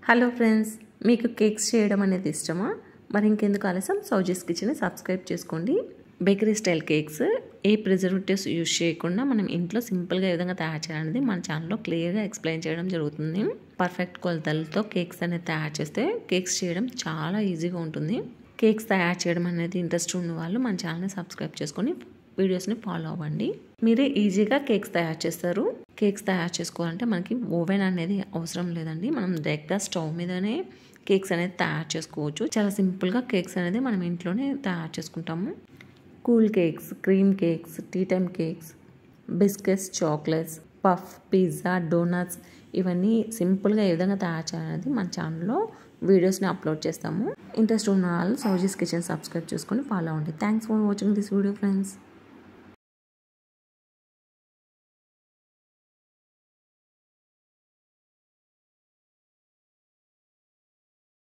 Hello friends, మీకు cakes చేయడం అనేది ఇష్టమా? మరి ఇంకెందుకు ఆలస్యం, సౌజీస్ కిచెన్ని సబ్స్క్రైబ్ చేసుకోండి. బేకరీ స్టైల్ కేక్స్ ఏ ప్రిజర్వేటివ్స్ యూజ్ చేయకుండా మనం ఇంట్లో సింపుల్గా ఏ విధంగా తయారు చేయాలనేది మన ఛానల్లో క్లియర్గా ఎక్స్ప్లెయిన్ చేయడం జరుగుతుంది. పర్ఫెక్ట్ కొలతలతో కేక్స్ అనేది తయారు చేస్తే కేక్స్ చేయడం చాలా ఈజీగా ఉంటుంది. కేక్స్ తయారు చేయడం అనేది ఇంట్రెస్ట్ ఉన్న వాళ్ళు మన ఛానల్ని సబ్స్క్రైబ్ చేసుకొని వీడియోస్ని ఫాలో అవ్వండి. మీరే ఈజీగా కేక్స్ తయారు చేస్తారు. కేక్స్ తయారు చేసుకోవాలంటే మనకి ఓవెన్ అనేది అవసరం లేదండి. మనం డైరెక్ట్గా స్టవ్ మీదనే కేక్స్ అనేది తయారు చేసుకోవచ్చు. చాలా సింపుల్గా కేక్స్ అనేది మనం ఇంట్లోనే తయారు చేసుకుంటాము. Cool cakes, cream cakes, tea time cakes, biscuits, chocolates, puff, pizza, donuts ఇవన్నీ సింపుల్గా ఏ విధంగా తయారు చేయాలనేది మన ఛానల్లో వీడియోస్ని అప్లోడ్ చేస్తాము. ఇంట్రెస్ట్ ఉన్న వాళ్ళు సౌజీస్ కిచెన్ సబ్స్క్రైబ్ చేసుకొని ఫాలో అవ్వండి. Thanks for watching this video friends.